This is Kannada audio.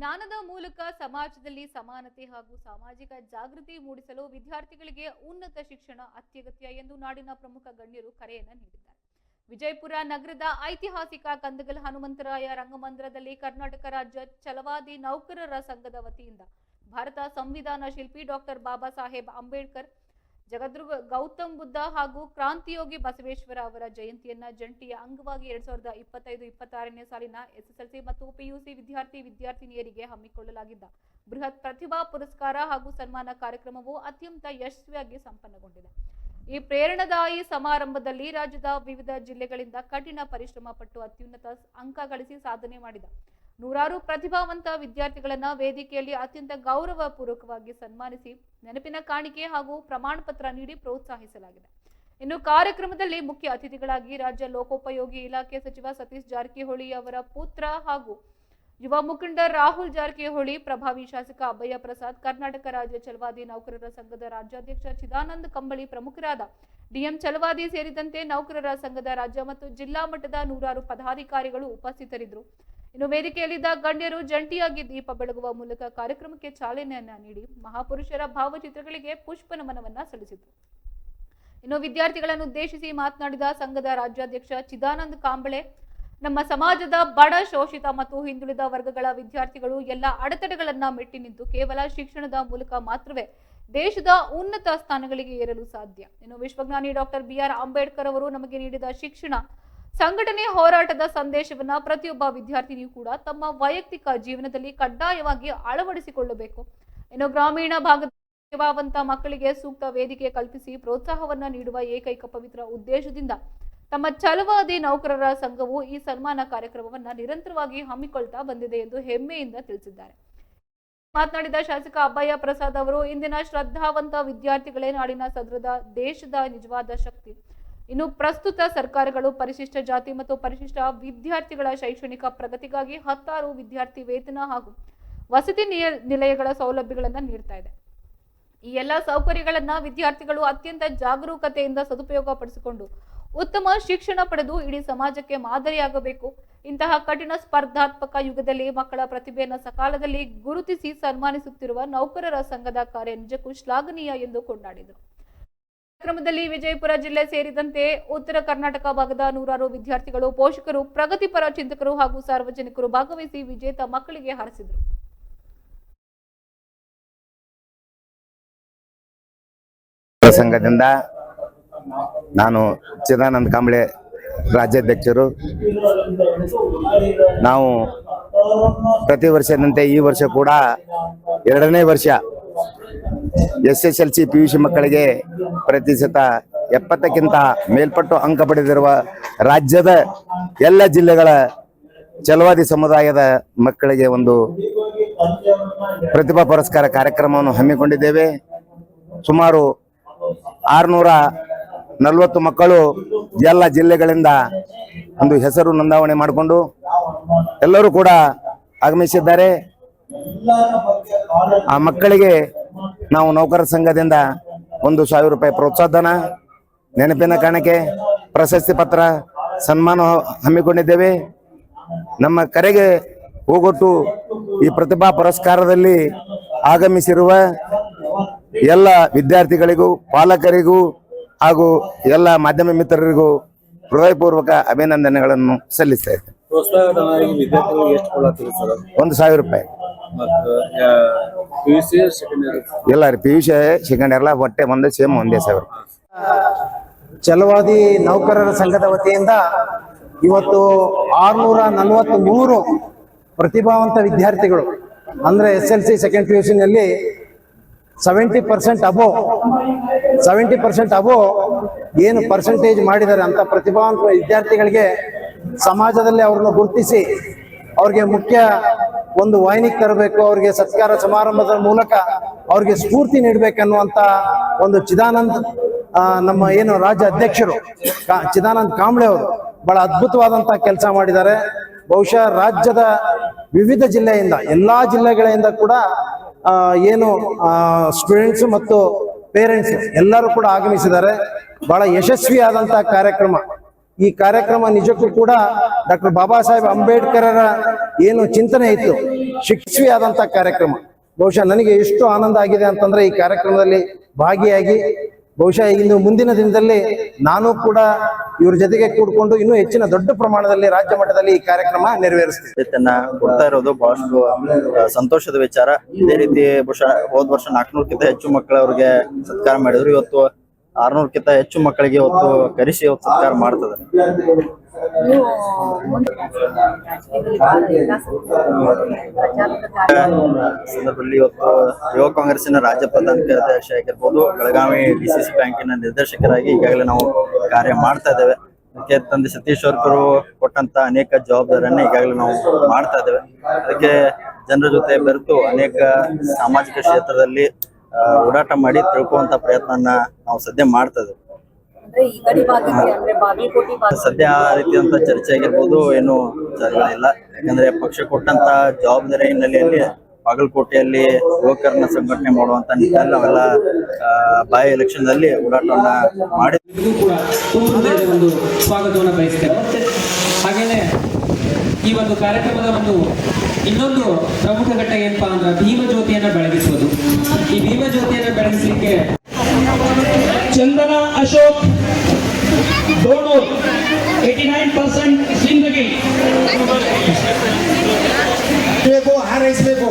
ಜ್ಞಾನದ ಮೂಲಕ ಸಮಾಜದಲ್ಲಿ ಸಮಾನತೆ ಹಾಗೂ ಸಾಮಾಜಿಕ ಜಾಗೃತಿ ಮೂಡಿಸಲು ವಿದ್ಯಾರ್ಥಿಗಳಿಗೆ ಉನ್ನತ ಶಿಕ್ಷಣ ಅತ್ಯಗತ್ಯ ಎಂದು ನಾಡಿನ ಪ್ರಮುಖ ಗಣ್ಯರು ಕರೆಯನ್ನು ನೀಡಿದ್ದಾರೆ. ವಿಜಯಪುರ ನಗರದ ಐತಿಹಾಸಿಕ ಕಂದಗಲ್ ಹನುಮಂತರಾಯ ರಂಗಮಂದಿರದಲ್ಲಿ ಕರ್ನಾಟಕ ರಾಜ್ಯ ಛಲವಾದಿ ನೌಕರರ ಸಂಘದ ವತಿಯಿಂದ ಭಾರತ ಸಂವಿಧಾನ ಶಿಲ್ಪಿ ಡಾಕ್ಟರ್ ಬಾಬಾ ಸಾಹೇಬ್ ಅಂಬೇಡ್ಕರ್, ಜಗದ್ಗುರು ಗೌತಮ್ ಬುದ್ಧ ಹಾಗೂ ಕ್ರಾಂತಿಯೋಗಿ ಬಸವೇಶ್ವರ ಅವರ ಜಯಂತಿಯನ್ನ ಜಂಟಿಯ ಅಂಗವಾಗಿ 2025-26ನೇ ಸಾಲಿನ ಎಸ್ಎಸ್ಎಲ್ಸಿ ಮತ್ತು ಪಿಯುಸಿ ವಿದ್ಯಾರ್ಥಿನಿಯರಿಗೆ ಹಮ್ಮಿಕೊಳ್ಳಲಾಗಿದ್ದ ಬೃಹತ್ ಪ್ರತಿಭಾ ಪುರಸ್ಕಾರ ಹಾಗೂ ಸನ್ಮಾನ ಕಾರ್ಯಕ್ರಮವು ಅತ್ಯಂತ ಯಶಸ್ವಿಯಾಗಿ ಸಂಪನ್ನಗೊಂಡಿದೆ. ಈ ಪ್ರೇರಣಾದಾಯಿ ಸಮಾರಂಭದಲ್ಲಿ ರಾಜ್ಯದ ವಿವಿಧ ಜಿಲ್ಲೆಗಳಿಂದ ಕಠಿಣ ಪರಿಶ್ರಮ ಪಟ್ಟು ಅತ್ಯುನ್ನತ ಅಂಕ ಗಳಿಸಿ ಸಾಧನೆ ಮಾಡಿದ ನೂರಾರು ಪ್ರತಿಭಾವಂತ ವಿದ್ಯಾರ್ಥಿಗಳನ್ನ ವೇದಿಕೆಯಲ್ಲಿ ಅತ್ಯಂತ ಗೌರವಪೂರ್ವಕವಾಗಿ ಸನ್ಮಾನಿಸಿ ನೆನಪಿನ ಕಾಣಿಕೆ ಹಾಗೂ ಪ್ರಮಾಣ ಪತ್ರ ನೀಡಿ ಪ್ರೋತ್ಸಾಹಿಸಲಾಗಿದೆ. ಇನ್ನು ಕಾರ್ಯಕ್ರಮದಲ್ಲಿ ಮುಖ್ಯ ಅತಿಥಿಗಳಾಗಿ ರಾಜ್ಯ ಲೋಕೋಪಯೋಗಿ ಇಲಾಖೆ ಸಚಿವ ಸತೀಶ್ ಜಾರಕಿಹೊಳಿ ಅವರ ಪುತ್ರ ಹಾಗೂ ಯುವ ಮುಖಂಡ ರಾಹುಲ್ ಜಾರಕಿಹೊಳಿ, ಪ್ರಭಾವಿ ಶಾಸಕ ಅಭಯ ಪ್ರಸಾದ್, ಕರ್ನಾಟಕ ರಾಜ್ಯ ಛಲವಾದಿ ನೌಕರರ ಸಂಘದ ರಾಜ್ಯಾಧ್ಯಕ್ಷ ಚಿದಾನಂದ ಕಂಬಳಿ, ಪ್ರಮುಖರಾದ ಡಿಎಂ ಛಲವಾದಿ ಸೇರಿದಂತೆ ನೌಕರರ ಸಂಘದ ರಾಜ್ಯ ಮತ್ತು ಜಿಲ್ಲಾ ಮಟ್ಟದ ನೂರಾರು ಪದಾಧಿಕಾರಿಗಳು ಉಪಸ್ಥಿತರಿದ್ದರು. ಇನ್ನು ವೇದಿಕೆಯಲ್ಲಿದ್ದ ಗಣ್ಯರು ಜಂಟಿಯಾಗಿ ದೀಪ ಬೆಳಗುವ ಮೂಲಕ ಕಾರ್ಯಕ್ರಮಕ್ಕೆ ಚಾಲನೆಯನ್ನ ನೀಡಿ ಮಹಾಪುರುಷರ ಭಾವಚಿತ್ರಗಳಿಗೆ ಪುಷ್ಪ ನಮನವನ್ನ ಸಲ್ಲಿಸಿದರು. ಇನ್ನು ವಿದ್ಯಾರ್ಥಿಗಳನ್ನು ಉದ್ದೇಶಿಸಿ ಮಾತನಾಡಿದ ಸಂಘದ ರಾಜ್ಯಾಧ್ಯಕ್ಷ ಚಿದಾನಂದ ಕಾಂಬಳೆ, ನಮ್ಮ ಸಮಾಜದ ಬಡ, ಶೋಷಿತ ಮತ್ತು ಹಿಂದುಳಿದ ವರ್ಗಗಳ ವಿದ್ಯಾರ್ಥಿಗಳು ಎಲ್ಲ ಅಡೆತಡೆಗಳನ್ನ ಮೆಟ್ಟಿ ನಿಂತು ಕೇವಲ ಶಿಕ್ಷಣದ ಮೂಲಕ ಮಾತ್ರವೇ ದೇಶದ ಉನ್ನತ ಸ್ಥಾನಗಳಿಗೆ ಏರಲು ಸಾಧ್ಯ. ಇನ್ನು ವಿಶ್ವಜ್ಞಾನಿ ಡಾಕ್ಟರ್ BR ಅಂಬೇಡ್ಕರ್ ಅವರು ನಮಗೆ ನೀಡಿದ ಶಿಕ್ಷಣ, ಸಂಘಟನೆ, ಹೋರಾಟದ ಸಂದೇಶವನ್ನ ಪ್ರತಿಯೊಬ್ಬ ವಿದ್ಯಾರ್ಥಿನಿಯೂ ಕೂಡ ತಮ್ಮ ವೈಯಕ್ತಿಕ ಜೀವನದಲ್ಲಿ ಕಡ್ಡಾಯವಾಗಿ ಅಳವಡಿಸಿಕೊಳ್ಳಬೇಕು. ಇನ್ನು ಗ್ರಾಮೀಣ ಭಾಗದ ಪ್ರತಿಭಾವಂತ ಮಕ್ಕಳಿಗೆ ಸೂಕ್ತ ವೇದಿಕೆ ಕಲ್ಪಿಸಿ ಪ್ರೋತ್ಸಾಹವನ್ನ ನೀಡುವ ಏಕೈಕ ಪವಿತ್ರ ಉದ್ದೇಶದಿಂದ ತಮ್ಮ ಛಲವಾದಿ ನೌಕರರ ಸಂಘವು ಈ ಸನ್ಮಾನ ಕಾರ್ಯಕ್ರಮವನ್ನ ನಿರಂತರವಾಗಿ ಹಮ್ಮಿಕೊಳ್ತಾ ಬಂದಿದೆ ಎಂದು ಹೆಮ್ಮೆಯಿಂದ ತಿಳಿಸಿದ್ದಾರೆ. ಮಾತನಾಡಿದ ಶಾಸಕ ಅಭಯ ಪ್ರಸಾದ್ ಅವರು, ಇಂದಿನ ಶ್ರದ್ಧಾವಂತ ವಿದ್ಯಾರ್ಥಿಗಳೇ ನಾಡಿನ ಸದೃಢ ದೇಶದ ನಿಜವಾದ ಶಕ್ತಿ. ಇನ್ನು ಪ್ರಸ್ತುತ ಸರ್ಕಾರಗಳು ಪರಿಶಿಷ್ಟ ಜಾತಿ ಮತ್ತು ಪರಿಶಿಷ್ಟ ವಿದ್ಯಾರ್ಥಿಗಳ ಶೈಕ್ಷಣಿಕ ಪ್ರಗತಿಗಾಗಿ 10 ವಿದ್ಯಾರ್ಥಿ ವೇತನ ಹಾಗೂ ವಸತಿ ನಿಲಯಗಳ ಸೌಲಭ್ಯಗಳನ್ನು ನೀಡ್ತಾ ಇದೆ. ಈ ಎಲ್ಲ ಸೌಕರ್ಯಗಳನ್ನ ವಿದ್ಯಾರ್ಥಿಗಳು ಅತ್ಯಂತ ಜಾಗರೂಕತೆಯಿಂದ ಸದುಪಯೋಗ ಪಡಿಸಿಕೊಂಡು ಉತ್ತಮ ಶಿಕ್ಷಣ ಪಡೆದು ಇಡೀ ಸಮಾಜಕ್ಕೆ ಮಾದರಿಯಾಗಬೇಕು. ಇಂತಹ ಕಠಿಣ ಸ್ಪರ್ಧಾತ್ಮಕ ಯುಗದಲ್ಲಿ ಮಕ್ಕಳ ಪ್ರತಿಭೆಯನ್ನು ಸಕಾಲದಲ್ಲಿ ಗುರುತಿಸಿ ಸನ್ಮಾನಿಸುತ್ತಿರುವ ನೌಕರರ ಸಂಘದ ಕಾರ್ಯ ನಿಜಕ್ಕೂ ಶ್ಲಾಘನೀಯ ಎಂದು ಕೊಂಡಾಡಿದರು. ಕಾರ್ಯಕ್ರಮದಲ್ಲಿ ವಿಜಯಪುರ ಜಿಲ್ಲೆ ಸೇರಿದಂತೆ ಉತ್ತರ ಕರ್ನಾಟಕ ಭಾಗದ ನೂರಾರು ವಿದ್ಯಾರ್ಥಿಗಳು, ಪೋಷಕರು, ಪ್ರಗತಿಪರ ಚಿಂತಕರು ಹಾಗೂ ಸಾರ್ವಜನಿಕರು ಭಾಗವಹಿಸಿ ವಿಜೇತ ಮಕ್ಕಳಿಗೆ ಹಾರಸಿದರು. ಸಂಘದಿಂದ ನಾನು ಚಿದಾನಂದ ಕಾಂಬಳೆ ರಾಜ್ಯಾಧ್ಯಕ್ಷರು. ನಾವು ಪ್ರತಿ ವರ್ಷದಂತೆ ಈ ವರ್ಷ ಕೂಡ 2ನೇ ವರ್ಷ SSLC PUC ಮಕ್ಕಳಿಗೆ ಪ್ರತಿಶತ 70ಕ್ಕಿಂತ ಮೇಲ್ಪಟ್ಟು ಅಂಕ ಪಡೆದಿರುವ ರಾಜ್ಯದ ಎಲ್ಲ ಜಿಲ್ಲೆಗಳ ಛಲವಾದಿ ಸಮುದಾಯದ ಮಕ್ಕಳಿಗೆ ಒಂದು ಪ್ರತಿಭಾ ಪುರಸ್ಕಾರ ಕಾರ್ಯಕ್ರಮವನ್ನು ಹಮ್ಮಿಕೊಂಡಿದ್ದೇವೆ. ಸುಮಾರು 640 ಮಕ್ಕಳು ಎಲ್ಲ ಜಿಲ್ಲೆಗಳಿಂದ ಒಂದು ಹೆಸರು ನೋಂದಾವಣೆ ಮಾಡಿಕೊಂಡು ಎಲ್ಲರೂ ಕೂಡ ಆಗಮಿಸಿದ್ದಾರೆ. ಆ ಮಕ್ಕಳಿಗೆ ನಾವು ನೌಕರರ ಸಂಘದಿಂದ 1,000 ರೂಪಾಯಿ ಪ್ರೋತ್ಸಾಹಧನ, ನೆನಪಿನ ಕಾಣಿಕೆ, ಪ್ರಶಸ್ತಿ ಪತ್ರ, ಸನ್ಮಾನ ಹಮ್ಮಿಕೊಂಡಿದ್ದೇವೆ. ನಮ್ಮ ಕರೆಗೆ ಹೋಗೊಟ್ಟು ಈ ಪ್ರತಿಭಾ ಪುರಸ್ಕಾರದಲ್ಲಿ ಆಗಮಿಸಿರುವ ಎಲ್ಲ ವಿದ್ಯಾರ್ಥಿಗಳಿಗೂ, ಪಾಲಕರಿಗೂ ಹಾಗೂ ಎಲ್ಲ ಮಾಧ್ಯಮ ಮಿತ್ರರಿಗೂ ಹೃದಯಪೂರ್ವಕ ಅಭಿನಂದನೆಗಳನ್ನು ಸಲ್ಲಿಸ್ತಾ ಇದ್ದೇನೆ. 1,000 ರೂಪಾಯಿ ಎಲ್ಲ PUC ಸೆಕೆಂಡ್ ಇಯರ್ ಒಟ್ಟೆ ಒಂದೇ ಸೇಮ್ 1,000. ಛಲವಾದಿ ನೌಕರರ ಸಂಘದ ವತಿಯಿಂದ ಇವತ್ತು 643 ಪ್ರತಿಭಾವಂತ ವಿದ್ಯಾರ್ಥಿಗಳು ಅಂದ್ರೆ SSLC ಸೆಕೆಂಡ್ PUC ನಲ್ಲಿ 70% ಅಬೋವ್ ಏನು ಪರ್ಸೆಂಟೇಜ್ ಮಾಡಿದ್ದಾರೆ ಅಂತ ಪ್ರತಿಭಾವಂತ ವಿದ್ಯಾರ್ಥಿಗಳಿಗೆ ಸಮಾಜದಲ್ಲಿ ಅವ್ರನ್ನ ಗುರುತಿಸಿ ಅವ್ರಿಗೆ ಮುಖ್ಯ ಒಂದು ವಾಹಿನಿಗೆ ತರಬೇಕು, ಅವ್ರಿಗೆ ಸತ್ಕಾರ ಸಮಾರಂಭದ ಮೂಲಕ ಅವ್ರಿಗೆ ಸ್ಫೂರ್ತಿ ನೀಡಬೇಕನ್ನುವಂತ ಒಂದು ಚಿದಾನಂದ್ ನಮ್ಮ ಏನು ರಾಜ್ಯ ಅಧ್ಯಕ್ಷರು ಚಿದಾನಂದ್ ಕಾಂಬಳೆ ಅವರು ಬಹಳ ಅದ್ಭುತವಾದಂತಹ ಕೆಲಸ ಮಾಡಿದ್ದಾರೆ. ಬಹುಶಃ ರಾಜ್ಯದ ವಿವಿಧ ಜಿಲ್ಲೆಯಿಂದ, ಎಲ್ಲಾ ಜಿಲ್ಲೆಗಳಿಂದ ಕೂಡ ಏನು ಸ್ಟೂಡೆಂಟ್ಸ್ ಮತ್ತು ಪೇರೆಂಟ್ಸ್ ಎಲ್ಲರೂ ಕೂಡ ಆಗಮಿಸಿದ್ದಾರೆ. ಬಹಳ ಯಶಸ್ವಿಯಾದಂತಹ ಕಾರ್ಯಕ್ರಮ. ಈ ಕಾರ್ಯಕ್ರಮ ನಿಜಕ್ಕೂ ಕೂಡ ಡಾಕ್ಟರ್ ಬಾಬಾ ಸಾಹೇಬ್ ಅಂಬೇಡ್ಕರರ ಏನು ಚಿಂತನೆ ಇತ್ತು ಶಿಕ್ಷಿಯಾದಂತ ಕಾರ್ಯಕ್ರಮ. ಬಹುಶಃ ನನಗೆ ಎಷ್ಟು ಆನಂದ ಆಗಿದೆ ಅಂತಂದ್ರೆ ಈ ಕಾರ್ಯಕ್ರಮದಲ್ಲಿ ಭಾಗಿಯಾಗಿ ಬಹುಶಃ ಇನ್ನು ಮುಂದಿನ ದಿನದಲ್ಲಿ ನಾನು ಕೂಡ ಇವ್ರ ಜೊತೆಗೆ ಕೂಡ್ಕೊಂಡು ಇನ್ನೂ ಹೆಚ್ಚಿನ ದೊಡ್ಡ ಪ್ರಮಾಣದಲ್ಲಿ ರಾಜ್ಯ ಮಟ್ಟದಲ್ಲಿ ಈ ಕಾರ್ಯಕ್ರಮ ನೆರವೇರಿಸ್ತೀವಿ. ಕೊಡ್ತಾ ಇರೋದು ಬಹಳಷ್ಟು ಸಂತೋಷದ ವಿಚಾರ. ಇದೇ ರೀತಿ ಬಹುಶಃ ಹೋದ ವರ್ಷ 400ಕ್ಕಿಂತ ಹೆಚ್ಚು ಮಕ್ಕಳವ್ರಿಗೆ ಸತ್ಕಾರ ಮಾಡಿದ್ರು. ಇವತ್ತು 600ಕ್ಕಿಂತ ಹೆಚ್ಚು ಮಕ್ಕಳಿಗೆ ಇವತ್ತು ಕರೆಸಿ ಇವತ್ತು ಸತ್ಕಾರ ಮಾಡ್ತದೆ. ಸಂದರ್ಭದಲ್ಲಿ ಇವತ್ತು ಯುವ ಕಾಂಗ್ರೆಸ್ಸಿನ ರಾಜ್ಯ ಪ್ರಧಾನ ಕಾರ್ಯದರ್ಶಿ ಆಗಿರ್ಬೋದು, ಬೆಳಗಾವಿ DCC ಬ್ಯಾಂಕಿನ ನಿರ್ದೇಶಕರಾಗಿ ಈಗಾಗಲೇ ನಾವು ಕಾರ್ಯ ಮಾಡ್ತಾ ಇದ್ದೇವೆ. ಅದಕ್ಕೆ ತಂದೆ ಸತೀಶ್ ವರ್ಕರು ಕೊಟ್ಟಂತ ಅನೇಕ ಜವಾಬ್ದಾರಿಯನ್ನ ಈಗಾಗಲೇ ನಾವು ಮಾಡ್ತಾ ಇದ್ದೇವೆ. ಅದಕ್ಕೆ ಜನರ ಜೊತೆ ಬೆರೆತು ಅನೇಕ ಸಾಮಾಜಿಕ ಕ್ಷೇತ್ರದಲ್ಲಿ ಓಡಾಟ ಮಾಡಿ ತಿಳ್ಕೊಳ್ಳುವಂತ ಪ್ರಯತ್ನನ ನಾವು ಸದ್ಯ ಮಾಡ್ತಾ ಇದ್ದೇವೆ. ಸದ್ಯ ಆ ರೀತಿಯಂತ ಚರ್ಚೆ ಆಗಿರ್ಬೋದು ಏನು ಇಲ್ಲ. ಯಾಕಂದ್ರೆ ಪಕ್ಷ ಕೊಟ್ಟಂತ ಜವಾಬ್ದಾರಿ ಹಿನ್ನೆಲೆಯಲ್ಲಿ ಬಾಗಲಕೋಟೆಯಲ್ಲಿ ಯುವಕರನ್ನ ಸಂಘಟನೆ ಮಾಡುವಂತ ನಿಟ್ಟಿನಲ್ಲಿ ನಾವೆಲ್ಲ ಬೈ ಎಲೆಕ್ಷನ್ ನಲ್ಲಿ ಓಡಾಟವನ್ನ ಮಾಡಿದ್ವಿ. ಒಂದು ಸ್ವಾಗತವನ್ನು ಬಯಸ್ತೇವೆ. ಹಾಗೇನೆ ಈ ಒಂದು ಕಾರ್ಯಕ್ರಮದ ಒಂದು ಇನ್ನೊಂದು ಪ್ರಮುಖ ಘಟ್ಟ ಏನಪ್ಪಾ ಅಂದ್ರೆ ಭೀಮ ಜ್ಯೋತಿಯನ್ನ ಬೆಳಗಿಸುವುದು. ಈ ಭೀಮ ಜ್ಯೋತಿಯನ್ನ ಬೆಳಗಿಸಲಿಕ್ಕೆ चंदना अशोक दोनों 89% जिंदगी को हर इसमें को